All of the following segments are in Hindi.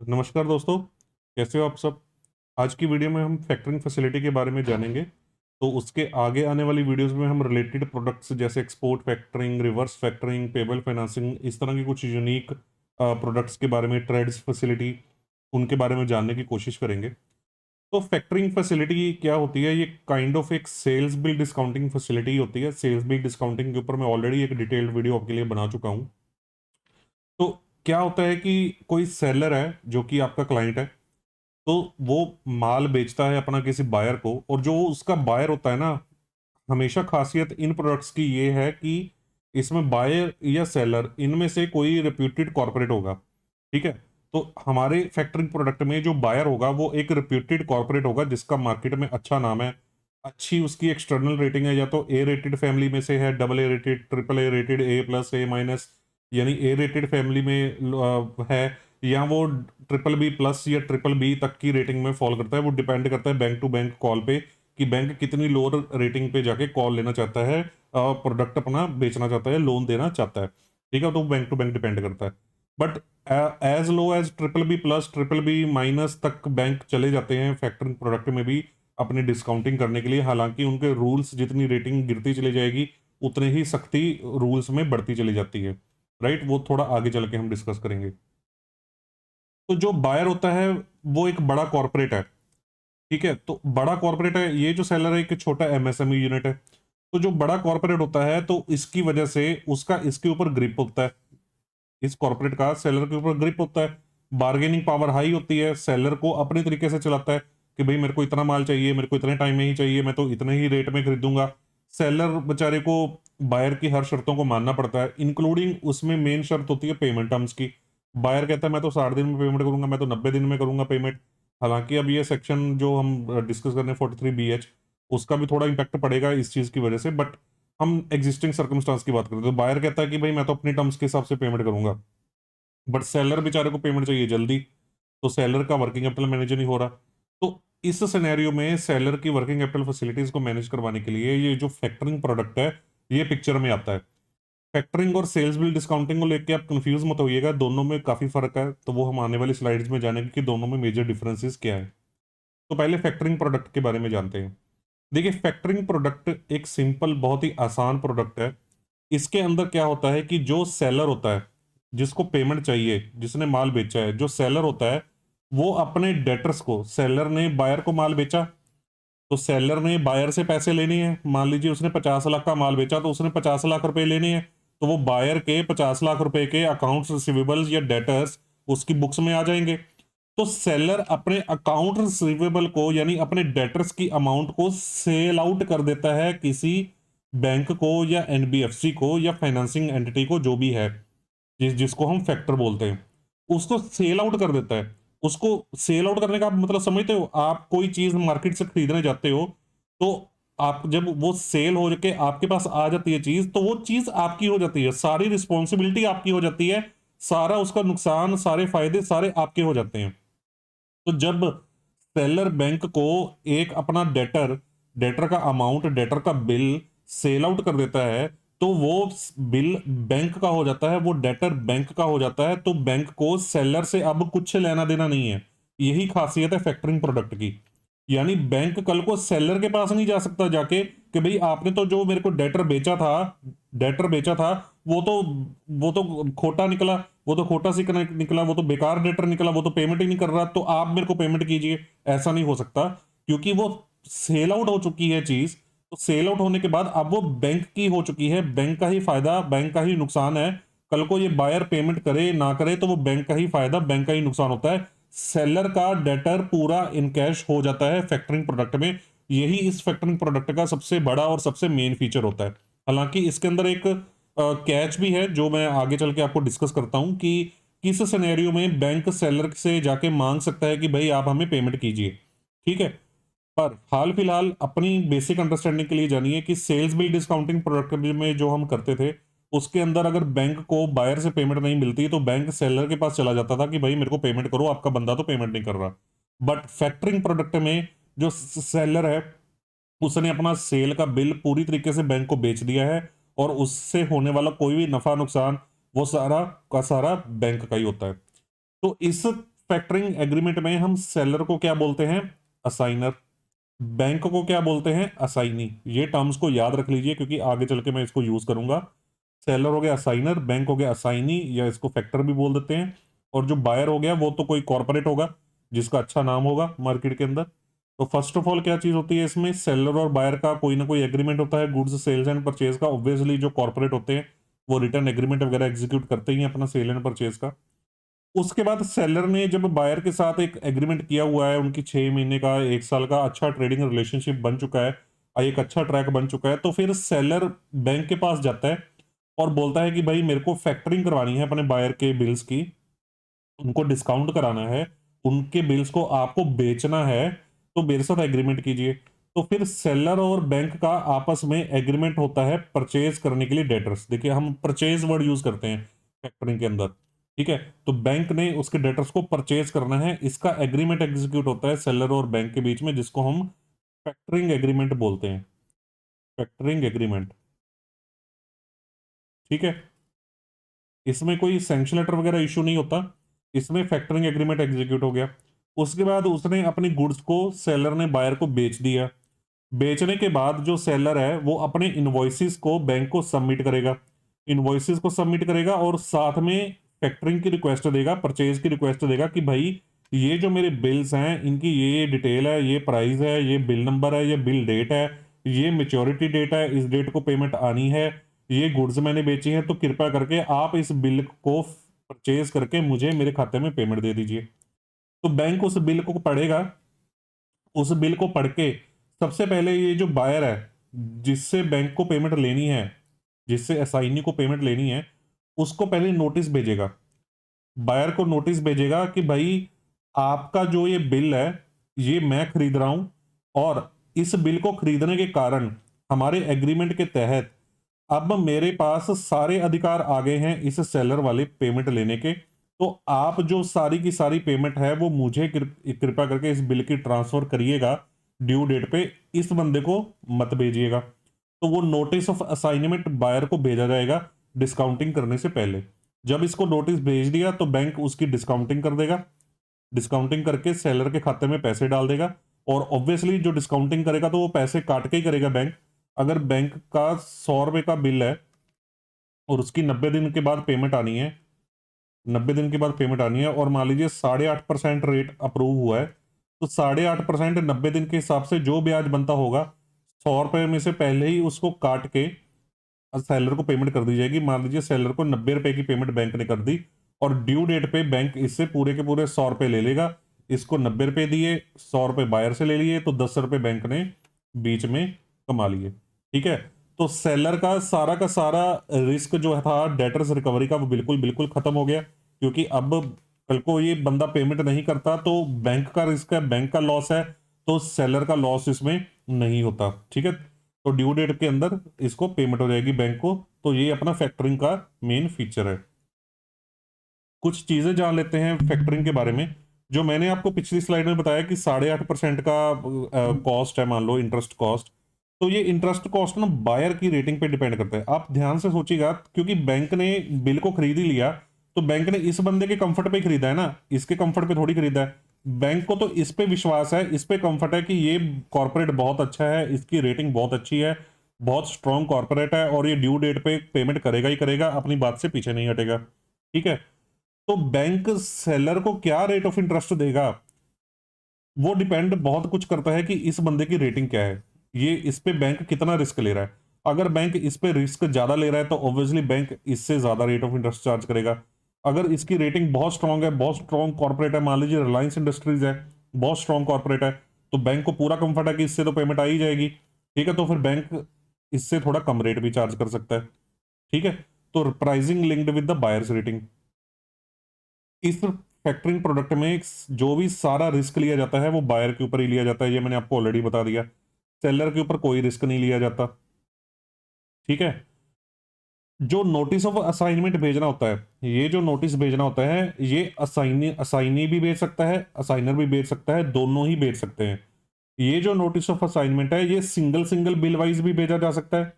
नमस्कार दोस्तों, कैसे हो आप सब। आज की वीडियो में हम फैक्टरिंग फैसिलिटी के बारे में जानेंगे। तो उसके आगे आने वाली वीडियोस में हम रिलेटेड प्रोडक्ट्स जैसे export factoring, reverse factoring, payable financing, इस तरह की कुछ यूनिक प्रोडक्ट्स के बारे में, ट्रेड्स फैसिलिटी, उनके बारे में जानने की कोशिश करेंगे। तो फैक्टरिंग फैसिलिटी क्या होती है? ये काइंड ऑफ एक सेल्स बिल डिस्काउंटिंग फैसिलिटी होती है। सेल्स बिल डिस्काउंटिंग के ऊपर मैं ऑलरेडी एक डिटेल्ड वीडियो आपके लिए बना चुका हूँ। तो क्या होता है कि कोई सेलर है जो कि आपका क्लाइंट है, तो वो माल बेचता है अपना किसी बायर को, और जो उसका बायर होता है ना, हमेशा खासियत इन प्रोडक्ट्स की ये है कि इसमें बायर या सेलर इनमें से कोई रिप्यूटेड कॉर्पोरेट होगा। ठीक है। तो हमारे फैक्टरिंग प्रोडक्ट में जो बायर होगा वो एक रिप्यूटेड कॉर्पोरेट होगा जिसका मार्केट में अच्छा नाम है, अच्छी उसकी एक्सटर्नल रेटिंग है, या तो ए रेटेड फैमिली में से है, double A rated, triple A rated, A plus, A minus, यानी ए रेटेड फैमिली में है, या वो ट्रिपल बी प्लस या ट्रिपल बी तक की रेटिंग में फॉल करता है। वो डिपेंड करता है बैंक टू बैंक कॉल पे कि बैंक कितनी लोअर रेटिंग पे जाके कॉल लेना चाहता है, प्रोडक्ट अपना बेचना चाहता है, लोन देना चाहता है। ठीक है, तो बैंक टू बैंक डिपेंड करता है। But as low as triple B plus, triple B minus तक बैंक चले जाते हैं फैक्टरिंग प्रोडक्ट में भी अपनी डिस्काउंटिंग करने के लिए। हालांकि उनके रूल्स, जितनी रेटिंग गिरती चली जाएगी उतने ही सख्ती रूल्स में बढ़ती चली जाती है। राइट, वो थोड़ा आगे चल के हम डिस्कस करेंगे। तो जो बायर होता है वो एक बड़ा कॉर्पोरेट है। ठीक है, तो बड़ा कॉर्पोरेट है, ये जो सेलर है एक छोटा एमएसएमई यूनिट है। तो जो बड़ा कॉर्पोरेट होता है तो इसकी वजह से उसका इसके ऊपर ग्रिप होता है, इस कॉर्पोरेट का सेलर के ऊपर ग्रिप होता है। बार्गेनिंग पावर हाई होती है, सेलर को अपने तरीके से चलाता है कि भाई मेरे को इतना माल चाहिए, मेरे को इतने टाइम में ही चाहिए, मैं तो इतने ही रेट में खरीदूंगा। सेलर बेचारे को बायर की हर शर्तों को मानना पड़ता है, इंक्लूडिंग उसमें मेन शर्त होती है पेमेंट टर्म्स की। बायर कहता है मैं तो 60 दिन में पेमेंट करूंगा, मैं तो 90 दिन में करूंगा पेमेंट। हालांकि अब ये सेक्शन जो हम डिस्कस कर रहे हैं 43BH, उसका भी थोड़ा इंपैक्ट पड़ेगा इस चीज की वजह से। बट हम एग्जिस्टिंग सर्कमस्टांस की बात करें तो बायर कहता है कि भाई मैं तो अपनी टर्म्स के हिसाब से पेमेंट करूंगा, बट सेलर बेचारे को पेमेंट चाहिए जल्दी। तो सेलर का वर्किंग कैपिटल मैनेज नहीं हो रहा। तो इस सिनेरियो में सेलर की वर्किंग कैपिटल फैसिलिटीज को मैनेज करवाने के लिए ये जो फैक्टरिंग प्रोडक्ट है ये पिक्चर में आता है। फैक्टरिंग और सेल्स बिल डिस्काउंटिंग को लेके आप कंफ्यूज मत होइएगा, दोनों में काफी फर्क है, तो वो हम आने वाली स्लाइड्स में जानेंगे कि दोनों में मेजर डिफरेंसेस क्या है। तो पहले फैक्टरिंग प्रोडक्ट के बारे में जानते हैं। देखिए, फैक्टरिंग प्रोडक्ट एक सिंपल, बहुत ही आसान प्रोडक्ट है। इसके अंदर क्या होता है कि जो सेलर होता है, जिसको पेमेंट चाहिए, जिसने माल बेचा है, जो सेलर होता है वो अपने डेटर्स को, सेलर ने बायर को माल बेचा, तो सेलर ने बायर से पैसे लेने हैं। मान लीजिए उसने 50 लाख का माल बेचा तो उसने 50 लाख रुपए लेने हैं। तो वो बायर के 50 लाख रुपए के अकाउंट्स रिसीवेबल्स या डेटर्स उसकी बुक्स में आ जाएंगे। तो सेलर अपने अकाउंट रिसीवेबल को, यानी अपने डेटर्स की अमाउंट को सेल आउट कर देता है किसी बैंक को या एनबीएफसी को या फाइनेंसिंग एंटिटी को, जो भी है, जिसको हम फैक्टर बोलते हैं, उसको सेल आउट कर देता है। उसको सेल आउट करने का आप मतलब समझते हो? आप कोई चीज मार्केट से खरीदने जाते हो, तो आप जब वो सेल हो के आपके पास आ जाती है चीज, तो वो चीज आपकी हो जाती है, सारी रिस्पॉन्सिबिलिटी आपकी हो जाती है, सारा उसका नुकसान, सारे फायदे सारे आपके हो जाते हैं। तो जब सेलर बैंक को एक अपना डेटर, डेटर का अमाउंट, डेटर का बिल सेल आउट कर देता है, तो वो बिल बैंक का हो जाता है, वो डेटर बैंक का हो जाता है। तो बैंक को सेलर से अब कुछ लेना देना नहीं है। यही खासियत है फैक्टरिंग प्रोडक्ट की। यानी बैंक कल को सेलर के पास नहीं जा सकता जाके कि भाई आपने तो जो मेरे को डेटर बेचा था, डेटर बेचा था, वो तो वो तो खोटा निकला, वो तो खोटा सी निकला, वो तो बेकार डेटर निकला, वो तो पेमेंट ही नहीं कर रहा, तो आप मेरे को पेमेंट कीजिए। ऐसा नहीं हो सकता, क्योंकि वो सेल आउट हो चुकी है चीज। तो सेल आउट होने के बाद अब वो बैंक की हो चुकी है, बैंक का ही फायदा, बैंक का ही नुकसान है। कल को ये बायर पेमेंट करे ना करे तो वो बैंक का ही फायदा, बैंक का ही नुकसान होता है। सेलर का डेटर पूरा इन कैश हो जाता है फैक्टरिंग प्रोडक्ट में। यही इस फैक्टरिंग प्रोडक्ट का सबसे बड़ा और सबसे मेन फीचर होता है। हालांकि इसके अंदर एक कैच भी है जो मैं आगे चल के आपको डिस्कस करता हूं कि किस सिनेरियो में बैंक सेलर से जाके मांग सकता है कि भाई आप हमें पेमेंट कीजिए। ठीक है। पर हाल फिलहाल अपनी बेसिक अंडरस्टैंडिंग के लिए जानिए कि सेल्स बिल डिस्काउंटिंग प्रोडक्ट में जो हम करते थे, उसके अंदर अगर बैंक को बायर से पेमेंट नहीं मिलती तो बैंक सेलर के पास चला जाता था कि भाई मेरे को पेमेंट करो, आपका बंदा तो पेमेंट नहीं कर रहा। बट फैक्टरिंग प्रोडक्ट में जो सेलर है उसने अपना सेल का बिल पूरी तरीके से बैंक को बेच दिया है, और उससे होने वाला कोई भी नफा नुकसान वो सारा का सारा बैंक का ही होता है। तो इस फैक्टरिंग एग्रीमेंट में हम सेलर को क्या बोलते हैं? असाइनर। बैंक को क्या बोलते हैं? असाइनी। ये टर्म्स को याद रख लीजिए क्योंकि आगे चल के मैं इसको यूज करूंगा। सेलर हो गया असाइनर, बैंक हो गया असाइनी, या इसको फैक्टर भी बोल देते हैं। और जो बायर हो गया वो तो कोई कॉर्पोरेट होगा जिसका अच्छा नाम होगा मार्केट के अंदर। तो फर्स्ट ऑफ ऑल क्या चीज होती है इसमें? सेलर और बायर का कोई ना कोई एग्रीमेंट होता है गुड्स सेल्स एंड परचेज का। ऑब्वियसली जो कॉर्पोरेट होते हैं वो रिटर्न एग्रीमेंट वगैरह एग्जीक्यूट करते ही हैं अपना सेल एंड परचेज का। उसके बाद सेलर ने जब बायर के साथ एक एग्रीमेंट किया हुआ है, उनकी 6 महीने का 1 साल का अच्छा ट्रेडिंग रिलेशनशिप बन चुका है, एक अच्छा ट्रैक बन चुका है, तो फिर सेलर बैंक के पास जाता है और बोलता है कि भाई मेरे को फैक्टरिंग करवानी है अपने बायर के बिल्स की, उनको डिस्काउंट कराना है, उनके बिल्स को आपको बेचना है, तो मेरे साथ एग्रीमेंट कीजिए। तो फिर सेलर और बैंक का आपस में एग्रीमेंट होता है परचेज करने के लिए डेटर्स। देखिए हम परचेज वर्ड यूज करते हैं फैक्टरिंग के अंदर, ठीक है? तो बैंक ने उसके डेटर्स को परचेज करना है, इसका एग्रीमेंट एग्जीक्यूट होता है सेलर और बैंक के बीच में, जिसको हम फैक्टरिंग एग्रीमेंट बोलते हैं। फैक्टरिंग एग्रीमेंट, ठीक है? इसमें कोई सैंक्शन लेटर वगैरह इशू नहीं होता, इसमें फैक्टरिंग एग्रीमेंट एग्जीक्यूट हो गया। उसके बाद उसने अपनी गुड्स को, सेलर ने बायर को बेच दिया। बेचने के बाद जो सेलर है वो अपने इनवॉइसेस को बैंक को सबमिट करेगा, इनवॉइसेस को सबमिट करेगा और साथ में फैक्टरिंग की रिक्वेस्ट देगा, परचेज की रिक्वेस्ट देगा कि भाई ये जो मेरे बिल्स हैं इनकी ये डिटेल है, ये प्राइस है, ये बिल नंबर है, ये बिल डेट है, ये मेच्योरिटी डेट है, इस डेट को पेमेंट आनी है, ये गुड्स मैंने बेची हैं, तो कृपया करके आप इस बिल को परचेज करके मुझे मेरे खाते में पेमेंट दे दीजिए। तो बैंक उस बिल को पढ़ेगा, उस बिल को पढ़ के सबसे पहले ये जो बायर है जिससे बैंक को पेमेंट लेनी है, जिससे असाइनी को पेमेंट लेनी है, उसको पहले नोटिस भेजेगा, बायर को नोटिस भेजेगा कि भाई आपका जो ये बिल है ये मैं खरीद रहा हूं, और इस बिल को खरीदने के कारण हमारे एग्रीमेंट के तहत अब मेरे पास सारे अधिकार आ गए हैं इस सेलर वाले पेमेंट लेने के। तो आप जो सारी की सारी पेमेंट है वो मुझे कृपया करके इस बिल की ट्रांसफर करिएगा ड्यू डेट पे, इस बंदे को मत भेजिएगा। तो वो नोटिस ऑफ असाइनमेंट बायर को भेजा जाएगा डिस्काउंटिंग करने से पहले। जब इसको नोटिस भेज दिया तो बैंक उसकी डिस्काउंटिंग कर देगा, डिस्काउंटिंग करके सेलर के खाते में पैसे डाल देगा। और ऑब्वियसली जो डिस्काउंटिंग करेगा तो वो पैसे काट के ही करेगा बैंक। अगर बैंक का 100 रुपए का बिल है और उसकी 90 दिन के बाद पेमेंट आनी है, 90 दिन के बाद पेमेंट आनी है, और मान लीजिए 8.5% रेट अप्रूव हुआ है, तो 8.5% 90 दिन के हिसाब से जो ब्याज बनता होगा 100 रुपए में से पहले ही उसको काट के सेलर को पेमेंट कर दी जाएगी। मान लीजिए सेलर को 90 रुपए की पेमेंट बैंक ने कर दी और ड्यू डेट पे बैंक इससे पूरे के पूरे 100 रुपए ले लेगा। इसको 90 रुपए दिए, 100 रुपए बायर से ले लिए, तो 10 रुपए बैंक ने बीच में कमा लिए, ठीक है? तो सेलर का सारा रिस्क जो था डेटर्स रिकवरी का वो बिल्कुल बिल्कुल खत्म हो गया, क्योंकि अब कल को ये बंदा पेमेंट नहीं करता तो बैंक का रिस्क है, बैंक का लॉस है, तो सेलर का लॉस इसमें नहीं होता, ठीक है? तो ड्यू डेट के अंदर इसको पेमेंट हो जाएगी बैंक को। तो ये अपना फैक्टरिंग का मेन फीचर है। कुछ चीजें जान लेते हैं फैक्टरिंग के बारे में। जो मैंने आपको पिछली स्लाइड में बताया कि 8.5% का कॉस्ट है, मान लो इंटरेस्ट कॉस्ट, तो ये इंटरेस्ट कॉस्ट ना बायर की रेटिंग पे डिपेंड करता है। आप ध्यान से सोचिएगा, क्योंकि बैंक ने बिल को खरीद ही लिया, तो बैंक ने इस बंदे के कंफर्ट पे खरीदा है ना, इसके कंफर्ट पे थोड़ी खरीदा है। बैंक को तो इस पे विश्वास है, इस पे कंफर्ट है कि ये कॉर्पोरेट बहुत अच्छा है, इसकी रेटिंग बहुत अच्छी है, बहुत स्ट्रॉन्ग कॉर्पोरेट है, और ये ड्यू डेट पे पेमेंट करेगा ही करेगा, अपनी बात से पीछे नहीं हटेगा, ठीक है? तो बैंक सेलर को क्या रेट ऑफ इंटरेस्ट देगा वो डिपेंड बहुत कुछ करता है कि इस बंदे की रेटिंग क्या है, ये इस पे बैंक कितना रिस्क ले रहा है। अगर बैंक इस पे रिस्क ज्यादा ले रहा है तो ऑब्वियसली बैंक इससे ज्यादा रेट ऑफ इंटरेस्ट चार्ज करेगा। अगर इसकी रेटिंग बहुत स्ट्रांग है, बहुत स्ट्रांग कॉर्पोरेट है, मान लीजिए रिलायंस इंडस्ट्रीज है, बहुत स्ट्रांग कॉर्पोरेट है, तो बैंक को पूरा कंफर्ट है कि इससे तो पेमेंट आ ही जाएगी, ठीक है? तो फिर बैंक इससे थोड़ा कम रेट भी चार्ज कर सकता है, ठीक है? तो pricing linked with the buyers rating. इस फैक्टरिंग प्रोडक्ट में जो भी सारा रिस्क लिया जाता है वो बायर के ऊपर ही लिया जाता है, ये मैंने आपको ऑलरेडी बता दिया। सेलर के ऊपर कोई रिस्क नहीं लिया जाता, ठीक है? जो नोटिस ऑफ असाइनमेंट भेजना होता है, ये जो नोटिस भेजना होता है ये असाइनी भी भेज सकता है, असाइनर भी भेज सकता है, दोनों ही भेज सकते हैं। ये जो नोटिस ऑफ असाइनमेंट है ये सिंगल सिंगल बिल वाइज भी भेजा जा सकता है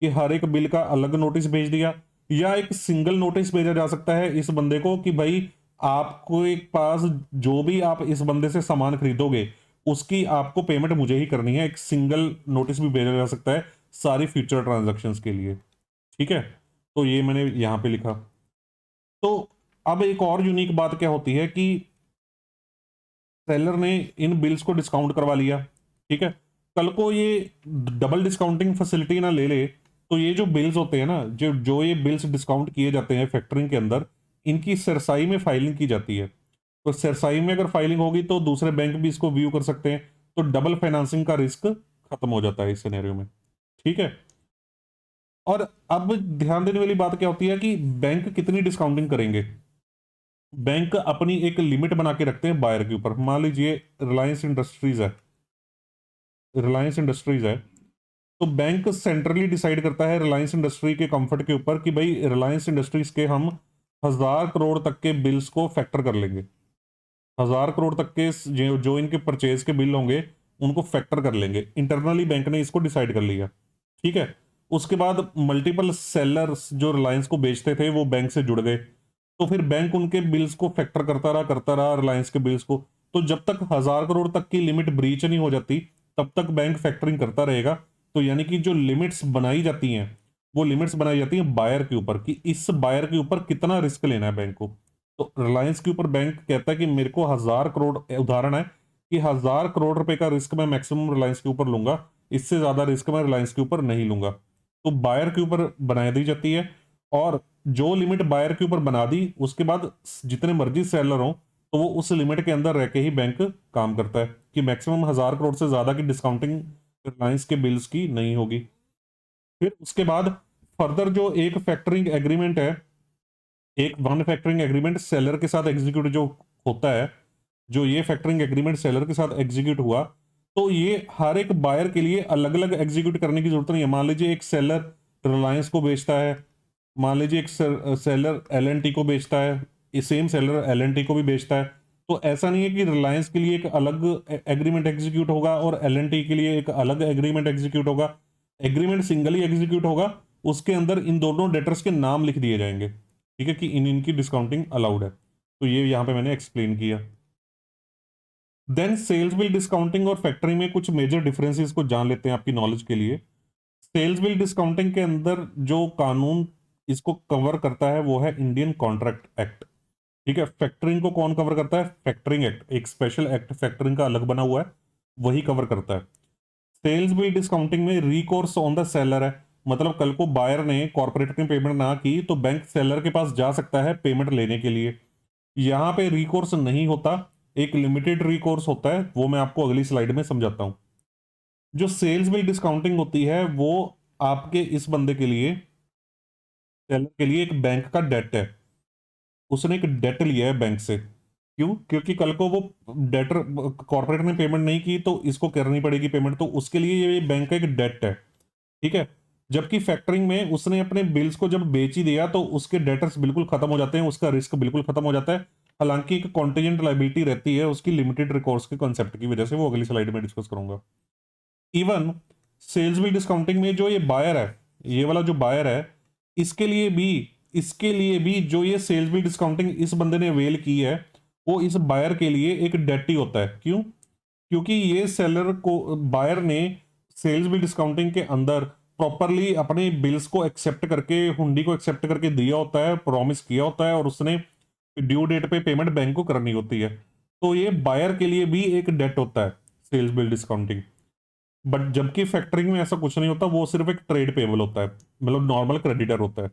कि हर एक बिल का अलग नोटिस भेज दिया, या एक सिंगल नोटिस भेजा जा सकता है इस बंदे को कि भाई आपको एक पास जो भी आप इस बंदे से सामान खरीदोगे उसकी आपको पेमेंट मुझे ही करनी है। एक सिंगल नोटिस भी भेजा जा सकता है सारी फ्यूचर ट्रांजैक्शंस के लिए। ठीक है, तो ये मैंने यहां पे लिखा। तो अब एक और यूनिक बात क्या होती है कि सेलर ने इन बिल्स को डिस्काउंट करवा लिया। ठीक है, कल को ये डबल डिस्काउंटिंग फैसिलिटी ना ले ले तो ये जो बिल्स होते हैं ना, जो जो ये बिल्स डिस्काउंट किए जाते हैं फैक्टरिंग के अंदर, इनकी सरसाई में फाइलिंग की जाती है। तो सरसाई में अगर फाइलिंग होगी तो दूसरे बैंक भी इसको व्यू कर सकते हैं, तो डबल फाइनेंसिंग का रिस्क खत्म हो जाता है इस सिनेरियो में। ठीक है, और अब ध्यान देने वाली बात क्या होती है कि बैंक कितनी डिस्काउंटिंग करेंगे। बैंक अपनी एक लिमिट बना के रखते हैं बायर के ऊपर। मान लीजिए रिलायंस इंडस्ट्रीज है, रिलायंस इंडस्ट्रीज है, तो बैंक सेंट्रली डिसाइड करता है रिलायंस इंडस्ट्री के कंफर्ट के ऊपर कि भाई रिलायंस इंडस्ट्रीज के हम 1000 करोड़ तक के बिल्स को फैक्टर कर लेंगे। 1000 करोड़ तक के जो जो इनके परचेज के बिल होंगे उनको फैक्टर कर लेंगे। इंटरनली बैंक ने इसको डिसाइड कर लिया। ठीक है, उसके बाद मल्टीपल सेलर्स जो रिलायंस को बेचते थे वो बैंक से जुड़ गए, तो फिर बैंक उनके बिल्स को फैक्टर करता रहा रिलायंस के बिल्स को। तो जब तक 1000 करोड़ तक की लिमिट ब्रीच नहीं हो जाती तब तक बैंक फैक्टरिंग करता रहेगा। तो यानी कि जो लिमिट्स बनाई जाती हैं वो लिमिट्स बनाई जाती हैं बायर के ऊपर, कि इस बायर के ऊपर कितना रिस्क लेना है बैंक को। तो रिलायंस के ऊपर बैंक कहता है कि मेरे को 1000 करोड़, उदाहरण है कि 1000 करोड़ रुपए का रिस्क मैं मैक्सिमम रिलायंस के ऊपर लूंगा, इससे ज्यादा रिस्क मैं रिलायंस के ऊपर नहीं लूंगा। तो बायर के ऊपर बना दी जाती है, और जो लिमिट बायर के ऊपर बना दी उसके बाद जितने मर्जी सेलर हो तो वो उस लिमिट के अंदर रह के ही बैंक काम करता है कि मैक्सिमम 1000 करोड़ से ज्यादा की डिस्काउंटिंग रिलायंस के बिल्स की नहीं होगी। फिर उसके बाद फर्दर जो एक फैक्टरिंग एग्रीमेंट है, एक वन फैक्टरिंग एग्रीमेंट सेलर के साथ एग्जीक्यूट जो होता है, जो ये फैक्टरिंग एग्रीमेंट सेलर के साथ एग्जीक्यूट हुआ, तो ये हर एक बायर के लिए अलग अलग एग्जीक्यूट करने की जरूरत नहीं है। मान लीजिए एक सेलर रिलायंस को बेचता है, मान लीजिए एक सेलर एल को बेचता है, सेम सेलर एल को भी बेचता है, तो ऐसा नहीं है कि रिलायंस के लिए एक अलग एग्रीमेंट एग्जीक्यूट होगा और एल के लिए एक अलग एग्रीमेंट एग्जीक्यूट होगा। एग्रीमेंट सिंगल ही एग्जीक्यूट होगा, उसके अंदर इन दोनों डेटर्स के नाम लिख दिए जाएंगे। ठीक है, कि इनकी डिस्काउंटिंग अलाउड है। तो ये यहां पे मैंने एक्सप्लेन किया। देन सेल्स बिल डिस्काउंटिंग और फैक्टरिंग में कुछ मेजर डिफरेंसेस को जान लेते हैं आपकी नॉलेज के लिए। सेल्स बिल डिस्काउंटिंग के अंदर जो कानून इसको कवर करता है वो है इंडियन कॉन्ट्रैक्ट एक्ट। ठीक है, फैक्टरिंग को कौन कवर करता है? फैक्टरिंग एक्ट, एक स्पेशल एक्ट फैक्टरिंग का अलग बना हुआ है, वही कवर करता है। सेल्स बिल डिस्काउंटिंग में रिकोर्स ऑन द सेलर है, मतलब कल को बायर ने कॉर्पोरेट ने पेमेंट ना की तो बैंक सेलर के पास जा सकता है पेमेंट लेने के लिए। यहां पे रिकोर्स नहीं होता, एक लिमिटेड रिकोर्स होता है, वो मैं आपको अगली स्लाइड में समझाता हूं। जो सेल्स बिल डिस्काउंटिंग होती है वो आपके इस बंदे के लिए, सेलर के लिए, एक बैंक का डेट है। उसने एक डेट लिया है बैंक से। क्यों? क्योंकि कल को वो डेटर, कॉर्पोरेट ने पेमेंट नहीं की तो इसको करनी पड़ेगी पेमेंट, तो उसके लिए ये बैंक का एक डेट है। ठीक है, जबकि फैक्टरिंग में उसने अपने बिल्स को जब बेच ही दिया तो उसके डेटर्स बिल्कुल खत्म हो जाते हैं, उसका रिस्क बिल्कुल खत्म हो जाता है। हालांकि एक कॉन्टेजेंट लायबिलिटी रहती है उसकी लिमिटेड रिकॉर्ड्स के कॉन्सेप्ट की वजह से, वो अगली स्लाइड में डिस्कस करूंगा। इवन सेल्स बिल डिस्काउंटिंग में जो ये बायर है, ये वाला जो बायर है, इसके लिए भी इसके लिए भी जो ये सेल्स बिल डिस्काउंटिंग इस बंदे ने अवेल की है वो इस बायर के लिए एक डेट ही होता है। क्यों? क्योंकि ये सेलर को, बायर ने सेल्स बिल डिस्काउंटिंग के अंदर प्रॉपरली अपने बिल्स को एक्सेप्ट करके, हुंडी को एक्सेप्ट करके दिया होता है, प्रॉमिस किया होता है, और उसने ड्यू डेट पे पेमेंट बैंक को करनी होती है। तो ये बायर के लिए भी एक डेट होता है सेल्स बिल डिस्काउंटिंग। बट जबकि फैक्टरिंग में ऐसा कुछ नहीं होता, वो सिर्फ एक ट्रेड पेबल होता है, मतलब नॉर्मल क्रेडिटर होता है।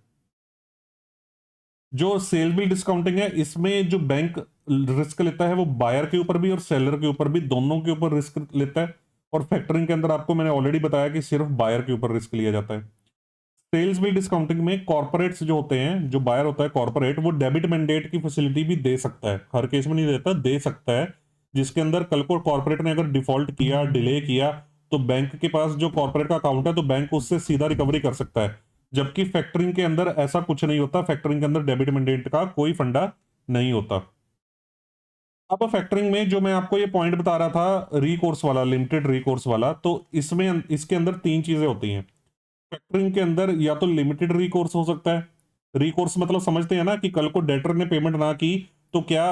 जो सेल बिल डिस्काउंटिंग है इसमें जो बैंक रिस्क लेता है वो बायर के ऊपर भी और सेलर के ऊपर भी, दोनों के ऊपर रिस्क लेता है। और फैक्टरिंग के अंदर आपको मैंने ऑलरेडी बताया कि सिर्फ बायर के ऊपर रिस्क लिया जाता है। सेल्स बिल डिस्काउंटिंग में कॉर्पोरेट्स जो होते हैं, जो बायर होता है कॉर्पोरेट, वो डेबिट मैंडेट की फैसिलिटी भी दे सकता है, हर केस में नहीं देता, दे सकता है। जिसके अंदर कल को कॉर्पोरेट ने अगर डिफॉल्ट किया, डिले किया, तो बैंक के पास जो कॉर्पोरेट का अकाउंट है तो बैंक उससे सीधा रिकवरी कर सकता है। जबकि फैक्टरिंग के अंदर ऐसा कुछ नहीं होता, फैक्टरिंग के अंदर डेबिट मैंडेट का कोई फंडा नहीं होता। अब फैक्टरिंग में जो मैं आपको ये पॉइंट बता रहा था रिकोर्स वाला, लिमिटेड रिकोर्स वाला, तो इसमें इसके अंदर तीन चीजें होती हैं। फैक्टरिंग के अंदर या तो लिमिटेड रिकोर्स हो सकता है, रिकोर्स मतलब समझते हैं ना कि कल को डेटर ने पेमेंट ना की तो क्या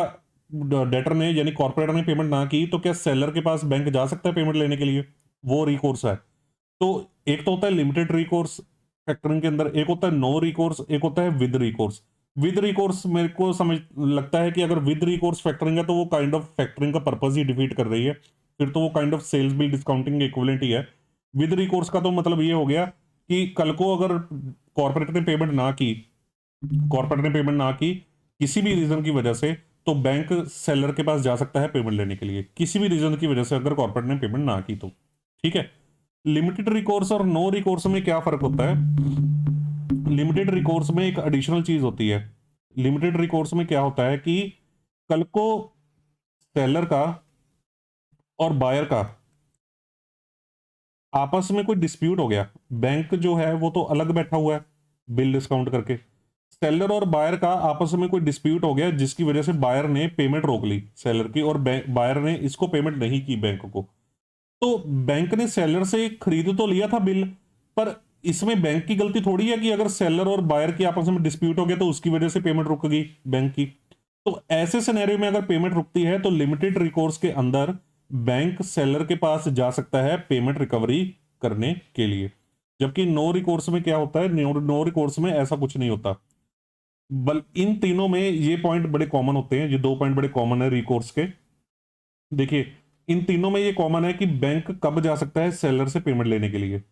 डेटर ने यानी कॉर्पोरेटर ने पेमेंट ना की तो क्या सेलर के पास बैंक जा सकता है पेमेंट लेने के लिए? वो रिकोर्स है। तो एक तो होता है लिमिटेड रिकोर्स फैक्टरिंग के अंदर, एक होता है नो रिकोर्स, एक होता है विद रिकोर्स। विद रिकोर्स मेरे को समझ लगता है कि अगर विद रिकोर्स फैक्टरिंग है तो वो काइंड ऑफ फैक्टरिंग का पर्पस ही डिफीट कर रही है, फिर तो वो kind of sales bill discounting equivalent ही है। विद रिकोर्स का तो मतलब ये हो गया कि कल को अगर कॉर्पोरेट ने पेमेंट ना की, कॉर्पोरेट ने पेमेंट ना की किसी भी रीजन की वजह से, तो बैंक सेलर के पास जा सकता है पेमेंट लेने के लिए, किसी भी रीजन की वजह से अगर कॉर्पोरेट ने पेमेंट ना की तो। ठीक है। लिमिटेड रिकोर्स और नो रिकोर्स में क्या फर्क होता है? लिमिटेड रिकोर्स में एक एडिशनल चीज होती है। लिमिटेड रिकोर्स में क्या होता है कि कल को सेलर का और बायर का आपस में कोई डिस्प्यूट हो गया, बैंक जो है वो तो अलग बैठा हुआ है बिल डिस्काउंट करके, सेलर और बायर का आपस में कोई डिस्प्यूट हो गया जिसकी वजह से बायर ने पेमेंट रोक ली सेलर की, और बायर ने इसको पेमेंट नहीं की बैंक को। तो बैंक ने सेलर से खरीद तो लिया था बिल, पर इसमें बैंक की गलती थोड़ी है कि अगर सेलर और बायर की आपस में डिस्प्यूट हो गया तो उसकी वजह से पेमेंट रुक गई बैंक की। तो ऐसे सिनेरियो में अगर पेमेंट रुकती है तो लिमिटेड रिकोर्स के अंदर बैंक सेलर के पास जा सकता है पेमेंट रिकवरी करने के लिए। जबकि नो रिकोर्स में क्या होता है? नो रिकोर्स में ऐसा कुछ नहीं होता। बल इन तीनों में ये पॉइंट बड़े कॉमन होते हैं, ये दो पॉइंट बड़े कॉमन है रिकोर्स के। देखिए, इन तीनों में ये कॉमन है कि बैंक कब जा सकता है सेलर से पेमेंट लेने के लिए।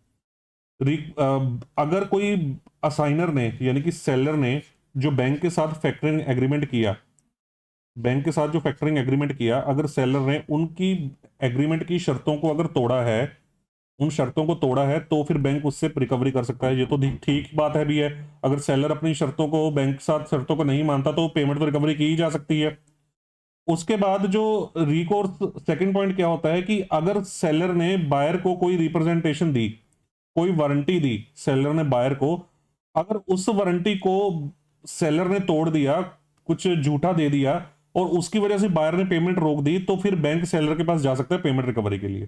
अगर कोई असाइनर ने यानी कि सेलर ने जो बैंक के साथ फैक्टरिंग एग्रीमेंट किया, बैंक के साथ जो फैक्टरिंग एग्रीमेंट किया, अगर सेलर ने उनकी एग्रीमेंट की शर्तों को अगर तोड़ा है, उन शर्तों को तोड़ा है, तो फिर बैंक उससे रिकवरी कर सकता है। ये तो ठीक बात है भी है। अगर सेलर अपनी शर्तों को, बैंक के साथ शर्तों को नहीं मानता तो पेमेंट तो रिकवरी की ही जा सकती है। उसके बाद जो रिकोर्स सेकंड पॉइंट क्या होता है कि अगर सेलर ने बायर को कोई रिप्रेजेंटेशन दी, कोई वारंटी दी सेलर ने बायर को, अगर उस वारंटी को सेलर ने तोड़ दिया, कुछ झूठा दे दिया और उसकी वजह से बायर ने पेमेंट रोक दी, तो फिर बैंक सेलर के पास जा सकता है पेमेंट रिकवरी के लिए।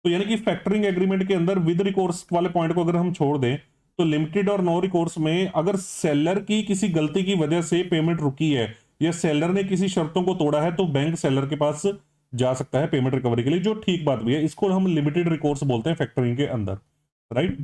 तो यानी कि फैक्टरिंग एग्रीमेंट के अंदर विद रिकोर्स वाले पॉइंट को अगर हम छोड़ दें तो लिमिटेड और नो रिकोर्स में अगर सेलर की किसी गलती की वजह से पेमेंट रुकी है या सेलर ने किसी शर्तों को तोड़ा है, तो बैंक सेलर के पास जा सकता है पेमेंट रिकवरी के लिए, जो ठीक बात भी है। इसको हम लिमिटेड रिकोर्स बोलते हैं फैक्टरिंग के अंदर, राइट।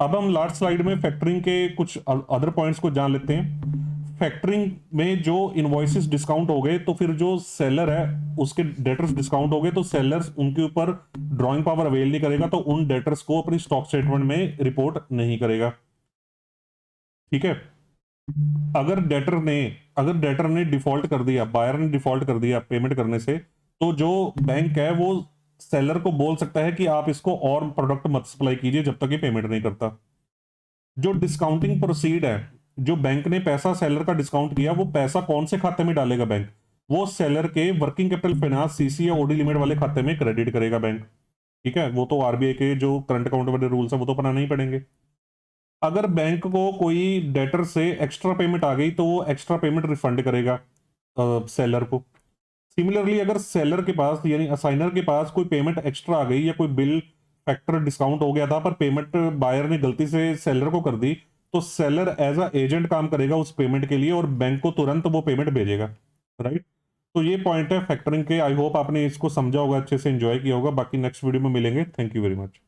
अब हम लास्ट स्लाइड में फैक्टरिंग के कुछ अदर पॉइंट्स को जान लेते हैं। फैक्टरिंग में जो इनवॉइसेस डिस्काउंट हो गए तो फिर जो सेलर है उसके डेटर्स डिस्काउंट हो गए, तो सेलर्स उनके ऊपर ड्रॉइंग पावर अवेल नहीं करेगा, तो उन डेटर्स को अपनी स्टॉक स्टेटमेंट में रिपोर्ट नहीं करेगा। ठीक है। अगर डेटर ने डिफॉल्ट कर दिया, बायर ने डिफॉल्ट कर दिया पेमेंट करने से, तो जो बैंक है वो सेलर को बोल सकता है कि आप इसको और प्रोडक्ट मत सप्लाई कीजिए जब तक ये पेमेंट नहीं करता। जो डिस्काउंटिंग प्रोसीड है, जो बैंक ने पैसा सेलर का डिस्काउंट किया, वो पैसा कौन से खाते में डालेगा बैंक? वो सेलर के वर्किंग कैपिटल फाइनेंस सीसी या ओडी लिमिट वाले खाते में क्रेडिट करेगा बैंक। ठीक है। वो तो आरबीआई के जो करंट अकाउंट वाले रूल्स है वो तो अपनाने ही पड़ेंगे। अगर बैंक को कोई डेटर से एक्स्ट्रा पेमेंट आ गई तो वो एक्स्ट्रा पेमेंट रिफंड करेगा सेलर को। सिमिलरली अगर सेलर के पास यानी असाइनर के पास कोई पेमेंट एक्स्ट्रा आ गई या कोई बिल फैक्टर डिस्काउंट हो गया था पर पेमेंट बायर ने गलती से सेलर को कर दी, तो सेलर एज अ एजेंट काम करेगा उस पेमेंट के लिए और बैंक को तुरंत वो पेमेंट भेजेगा, राइट। तो ये पॉइंट है फैक्टरिंग के। आई होप आपने इसको समझा होगा, अच्छे से एंजॉय किया होगा। बाकी नेक्स्ट वीडियो में मिलेंगे। Thank you very much.